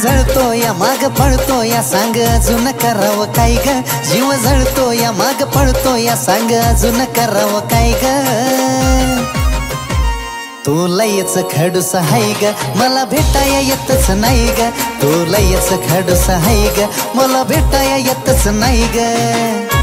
जळतो या माग पळतो या सांग अजून करावं काय ग जीव जळतो या माग पळतो या सांग अजून करावं काय ग तू लयच खडूस हाय ग मला भेटाया येतच नाही ग तू लयच खडूस हाय ग मला भेटाया येतच नाही ग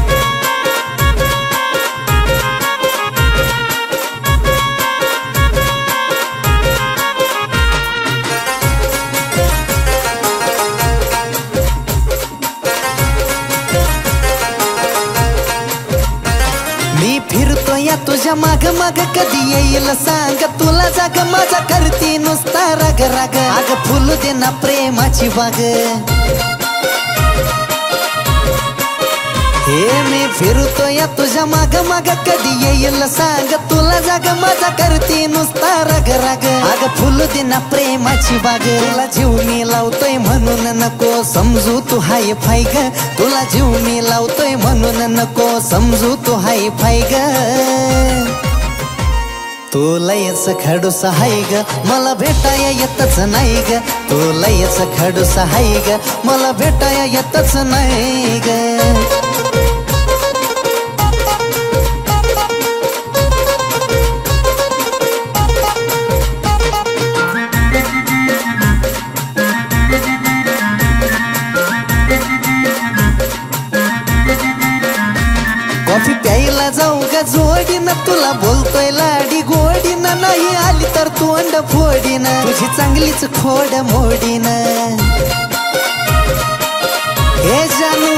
मी फिरतो या तुझ्या माग माग कधी येईल सांग तुला जाग माझा करती नुसता राग राग आग फुल दे ना प्रेमाची बाग हे मी फिरतो या तुझ्या माग माग कधी येईल सांग तुला जाग माझा करती नुसता राग राग आग फुल दे ना प्रेमाची बाग तुला जीव मी लावतोय म्हणून नको समजू तू हाय फाय ग तुला जीव मी लावतोय म्हणून नको समजू तू हाय फाय ग तू लयच खडूस हाय ग मला भेटाया येतच नाही ग तू लयच खडूस हाय ग मला भेटाया येतच नाही ग कॉफी प्यायला जाऊ ग जोडीनं तुला बोलतोय लाडी गोडीनं नाही आली तर तोंड फोडीनं तुझी चांगलीच खोड मोडीनं हे जानू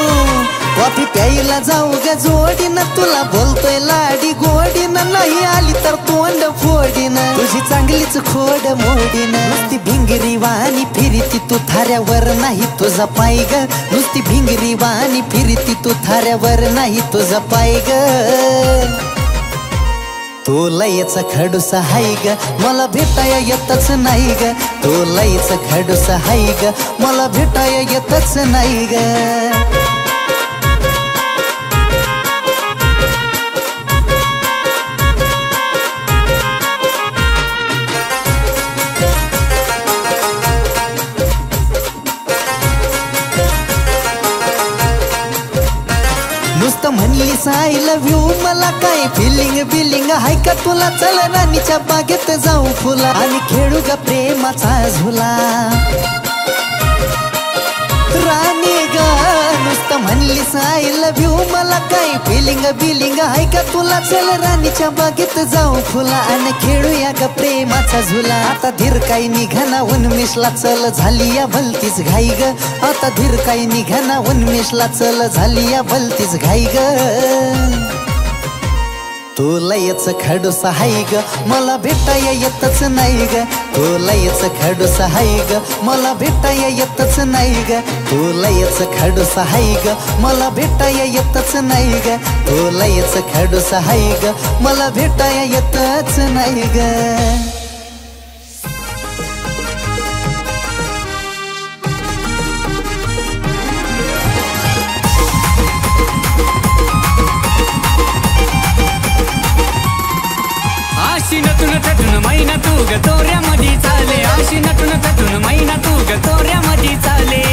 कॉफी प्यायला जाऊ ग जोडीनं तुला बोलतोय लाडी गोडीनं नाही आली तर तोंड फोडीनं तुझी चांगलीच खोड मोडीनं नुसती भिंगरी वाणी फिरती तू थाऱ्यावर नाही तुझा पाय ग नुसती भिंगरी वाणी फिरती तू थाऱ्यावर नाही तुझा पाय ग तू लयच खडूस हाय ग मला भेटाया येतच नाही ग तू लयच खडूस हाय ग मला भेटाया येतच नाही ग नुसतं म्हणलीस आय लव्ह यू मला काय फिलिंग बिलिंग हाय का तुला चल राणीच्या बागेत जाऊ फुला आणि खेळू ग प्रेमाचा झुला राणी ग नुसतं म्हणलीस आय लव्ह यू मला काय फिलिंग बिलिंग हाय का तुला चल राणीच्या बागेत जाऊ फुला आणि खेळूया ग प्रेमाचा झुला आता धीर काही निघाना उन्मेषला चल झाली या भलतीच घाई ग आता धीर काही निघाना उन्मेषला चल झाली या भलतीच घाई ग तू लयच खडूस हाय ग मला भेटाया येतच नाही ग तू लयच खडूस हाय ग मला भेटाया येतच नाही ग तू लयच खडूस हाय ग मला भेटाया येतच नाही ग तू लयच खडूस हाय ग मला भेटाया येतच नाही ग आशी नटून थटून मैना तू ग तोऱ्यामध्ये चाले आशी नटून थटून मैना तू ग तोऱ्यामध्ये चाले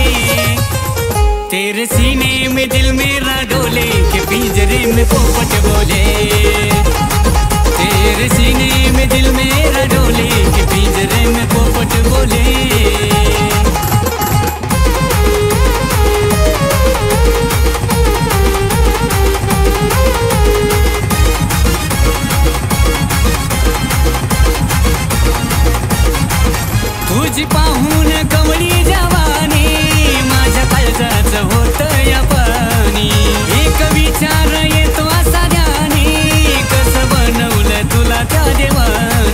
तेरे सीने में दिल मेरा डोले के पिंजरे में पोपट बोले तेरे सीने में दिल मेरा डोले के पिंजरे में पोपट बोले तुझी पाहून कवळी जवानी माझ्या काळजाचं होतं या पाणी एक विचार येतो असा ध्यानी कसं बनवलं तुला त्या देवानी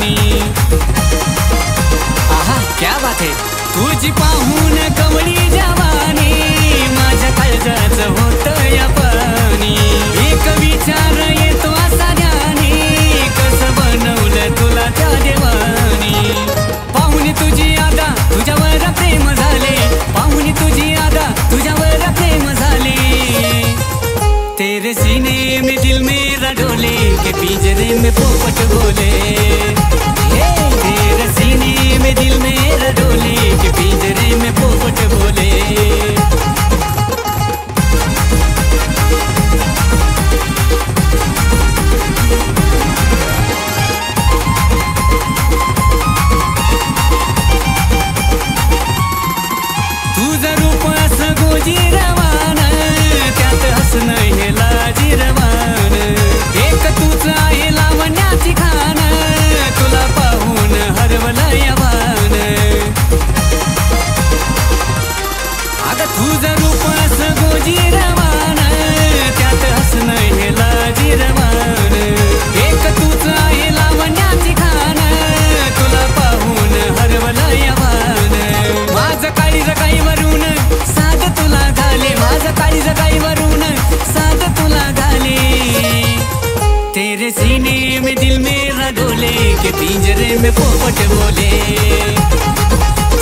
पिंजरे में पोपट बोले।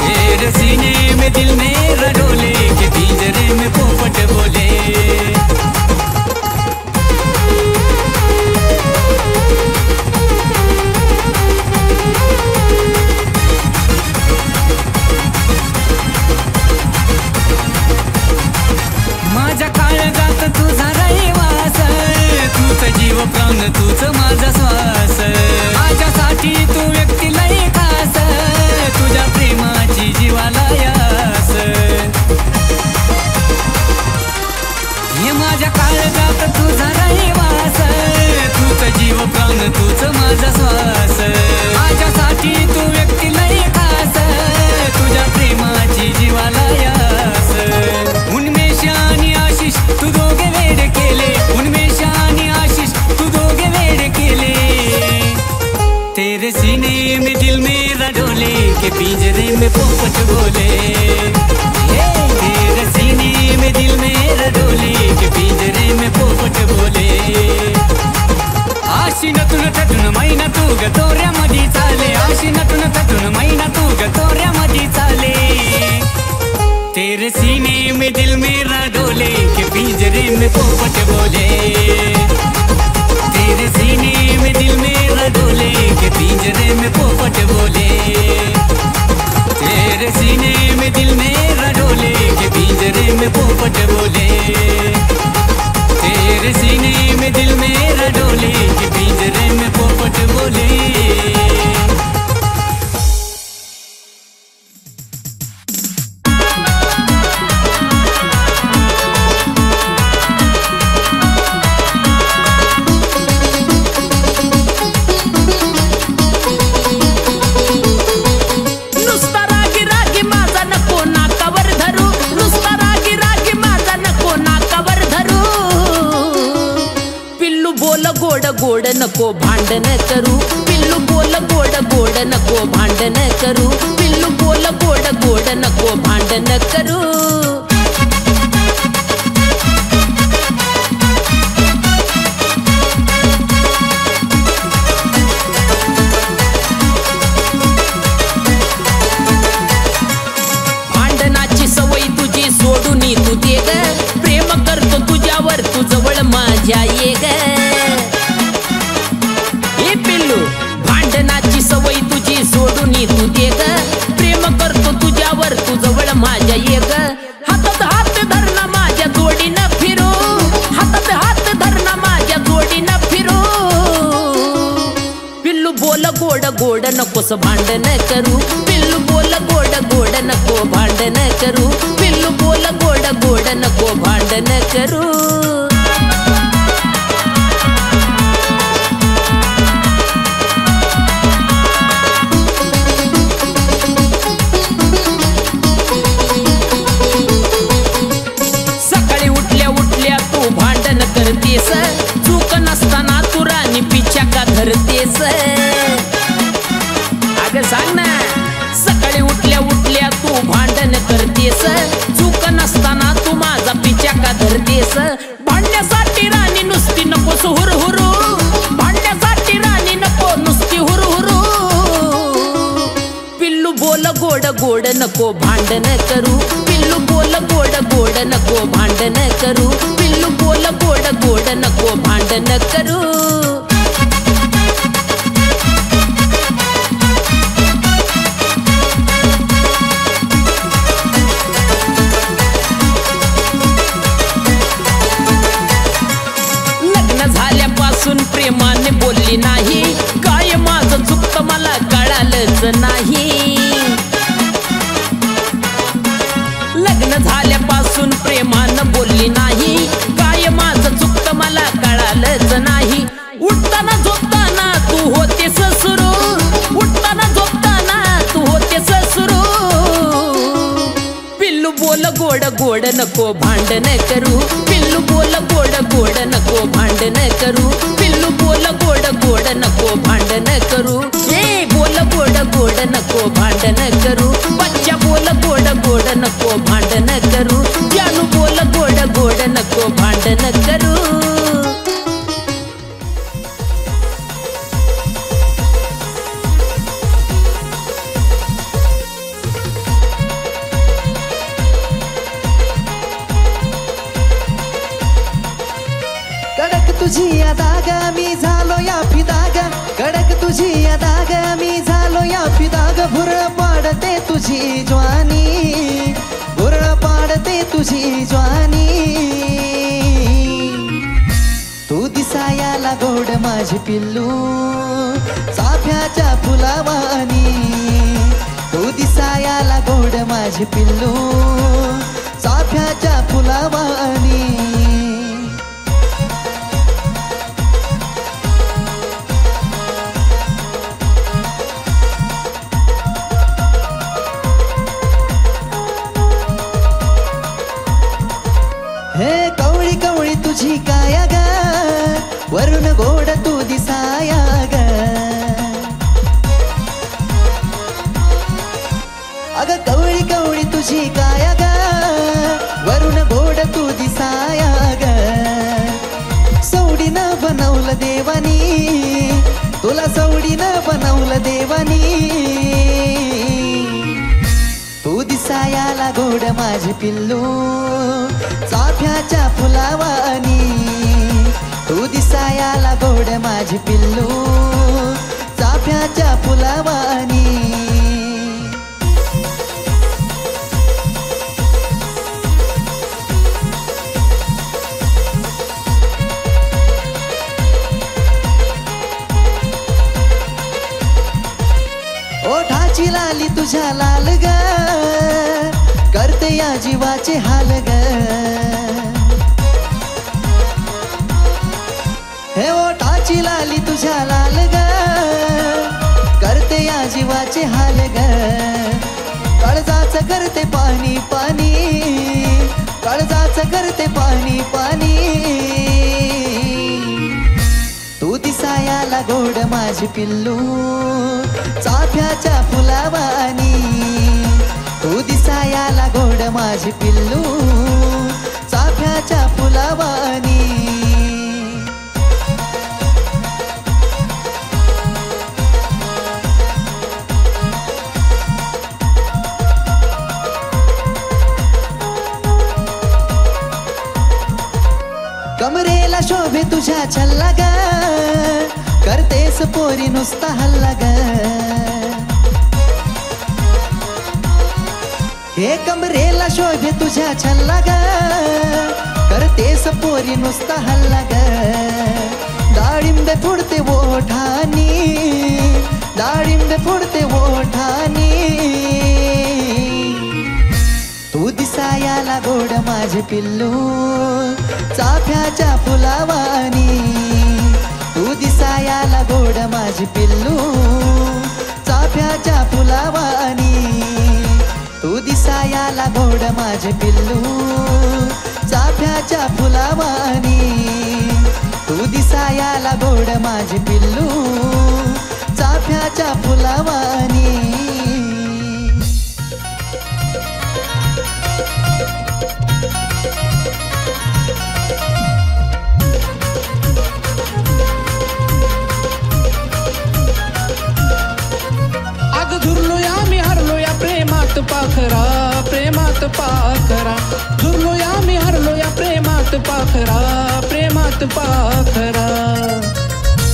तेरे सीने में दिल मेरा डोले के पिंजरे में पोपट बोले। माझ्या काळजात तुझा रहिवास, तूच जीव प्राण तूच माझा श्वास। माझ्यासाठी तू व्यक्ती लय खास, तुझ्या प्रेमाची जीवाला यास। हे माझ्या काळजात तुझा रहिवास, तूच जीव प्राण तूच माझा श्वास। माझ्यासाठी तू व्यक्ती लय खास, तुझ्या प्रेमाची जीवाला यास। उन्मेष आणि आशिष तू दोघे वेड केले, उन्मेष आणि आशिष तू दोघे वेड केले। तेरे सीने में दिल मेरा डोले के पिंजरे में पोपट बोले। तेरे सीने में दिल मेरा डोले के पिंजरे में पोपट बोले। आशिनातून तटून मैना तू ग तोऱ्यामध्ये चाले, आशिनातून तटून मैना तू ग तोऱ्यामध्ये चाले। तेरे सीने में दिल मेरा डोले के पिंजरे में पोपट बोले। तेरे सीने में दिल मेरा डोले के पिंजरे में पोपट बोले। तेरे सीने में दिल मेरा डोले के पिंजरे में पोपट बोले। तेरे सीने में दिल मेरा डोले के पिंजरे में पोपट बोले। गोड नको भांडण करू, पिल्लू बोल गोड गोड नको भांडण करू, पिल्लू बोल गोड गोड नको भांडण करू। भांडणाची सवय तुझी सोडून तू दे ग, प्रेम करतो तुझ्यावर तू जवळ माझ्या ये ग। भांडणाची सवय तुझी सोडून तू दे ग, प्रेम करतो तुझ्यावर तू जवळ माझ्या ये ग। हातात हात धरणा माझ्या जोडीनं फिरू, हातात हात धरणा माझ्या जोडीनं फिरू। पिल्लू बोल गोड गोड नकोस भांडण करू, पिल्लू बोल गोड गोड नको भांडण करू, पिल्लू बोल गोड गोड नको भांडण करू। करतेस चूक नसताना तू राणी पिछा का धरतेस। अगं सांग ना, सकाळी उठल्या उठल्या तू भांडण करतेस, चूक नसताना तू माझा पिछा का धरतेस। भांडण्यासाठी राणी नुसती नकोस हुरहुरू, भांडण्यासाठी राणी नको नुसती हुरहुरू। पिल्लू बोल गोड गोड नको भांडण करू, पिल्लू बोल गोड गोड नको भांडण करू, पिल्लू बोल गोड गोड नको भांडण करू। लग्न झाल्यापासून प्रेमाने बोलली नाही, काय माझं चुकतं मला कळालंच नाही। लग्न झाल्यापासून प्रेमानं बोलली नाही, काय माझं चुकतं मला कळालंच नाही। उठताना झोपताना तू होतेस सुरू, उठताना झोपताना तू होतेस सुरू। पिल्लू बोल गोड गोड नको भांडण करू, पिल्लू बोल गोड गोड नको भांडण करू, पिल्लू बोल गोड गोड नको भांडण करू। ए बोल गोड गोड नको भांडण करू, बच्चा बोल गोड गोड नको भांडण करू, जानू बोल गोड गोड नको भांडण करू। ग मी झालो या फिदाग कडक तुझी या दाग मी झालो या फिदाग भुरळ पाडते तुझी ज्वानी भुरळ पाडते तुझी ज्वानी तू दिसायाला गोड माझी पिल्लू चाफ्याच्या फुलावानी तू दिसायाला गोड माझी पिल्लू चाफ्याच्या फुलावानी हे कवळी कवळी तुझी काया ग वरून गोड तू दिसाया ग अग कवळी कवळी तुझी काया ग वरून गोड तू दिसाया ग सवडीनं बनवलं देवानी तुला सवडीनं बनवलं देवानी तू दिसायाला गोड माझी पिल्लू चाफ्याच्या फुलावानी तू दिसायाला गोड माझी पिल्लू चाफ्याच्या फुलावानी ओठाची लाली तुझ्या लाल ग करते या जीवाचे हाल ग हे ओठाची लाली तुझ्या लाल ग करते या जीवाचे हाल ग काळजाच करते पाणी पाणी काळजाच करते पाणी पाणी तू दिसायाला गोड माझी पिल्लू चाफ्याच्या फुलावानी तू दिसायाला गोड माझी पिल्लू चाफ्याच्या फुलावानी कमरेला शोभे तुझ्या छल्ला ग करतेस पोरी नुसता हल्ला ग हे कमरेला शोभे तुझ्या छल्ला ग करतेस पोरी नुसता हल्ला ग डाळिंबे फुडते ओठानी डाळिंबे फुडते ओठानी तू दिसायाला गोड माझे पिल्लू चाफ्याच्या फुलावानी तू दिसायाला गोड माझी पिल्लू चाफ्याच्या फुलावानी तू दिसायाला गोड माझे पिल्लू चाफ्याच्या फुलावानी तू दिसायाला गोड माझे पिल्लू चाफ्याच्या फुलावानी पाखरा प्रेमात पाखरा झुरलो या मी हरलो या प्रेमात पाखरा प्रेमात पाखरा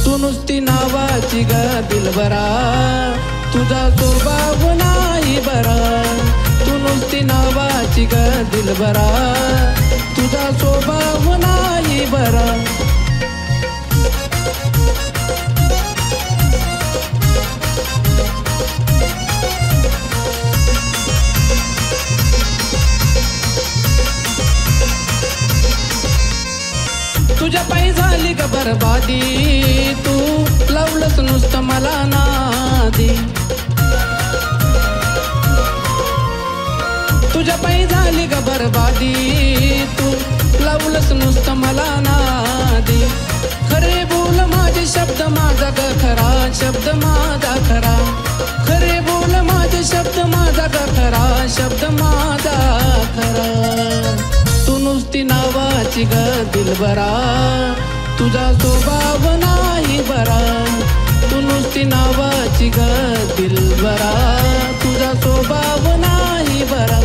तू नुसती नावाची ग दिलबरा तुझा स्वभाव नाही बरा तू नुसती नावाची ग दिलबरा तुझा स्वभाव नाही बरा तुझ्या पायी झाली ग बरबादी तू लावलंस नुसतं मला नादी तुझ्या पायी झाली ग बरबादी तू लावलंस नुसतं मला नादी खरे बोल माझे शब्द माझा ग खरा शब्द माझा खरा खरे बोल माझे शब्द माझा ग खरा शब्द माझा खरा तू नुसती नावाची ग दिलबरा तुझा स्वभाव नाही बरा तू नुसती नावाची ग दिलबरा तुझा स्वभाव नाही बरा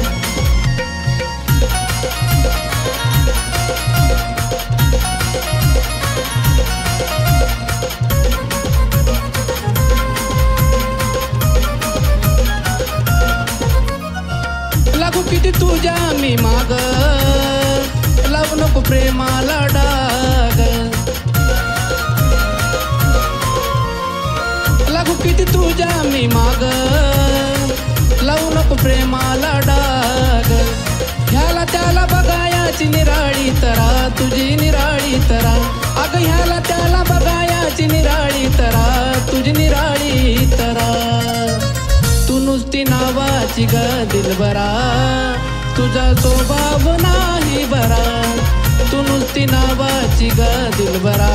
किती तुझ्या मी माग लावू नको प्रेमाला डाग लागू किती तुझ्या मी माग लावू नको प्रेमाला डाग ह्याला त्याला बघायाची निराळी तरा तुझी निराळी तरा अग ह्याला त्याला बघायाची निराळी तरा तुझी निराळी तरा तू नुसती नावाची ग दिलबरा तुझा स्वभाव नाही बरा तू नुसती नावाची ग दिलबरा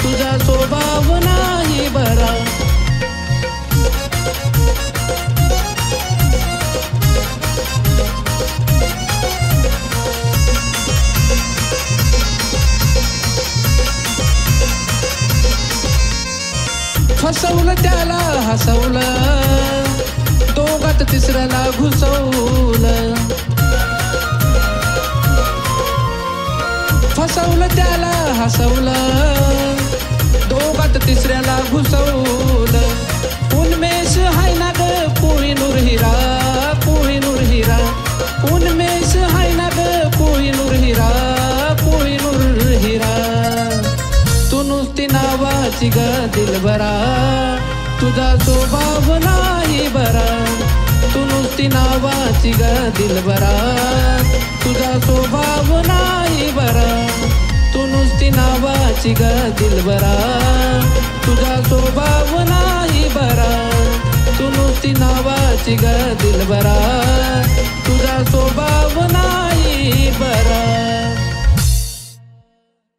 तुझा स्वभाव नाही बरा फसवलं त्याला हसवलं दोघात तिसऱ्याला घुसवलं फसवलं त्याला हसवलं दोघात तिसऱ्याला घुसवलं उन्मेष हाय ना ग कोहिनूर हिरा कोहिनूर हिरा उन्मेष हाय ना ग कोहिनूर हिरा कोहिनूर हिरा तू नुसती नावाची ग दिलबरा तुझा स्वभाव नाही बरा तू नुसती नावाची ग दिलबरा तुझा स्वभाव नाही बरा तू नुसती नावाची ग दिलबरा तुझा स्वभाव नाही बरा तू नुसती नावाची ग दिलबरा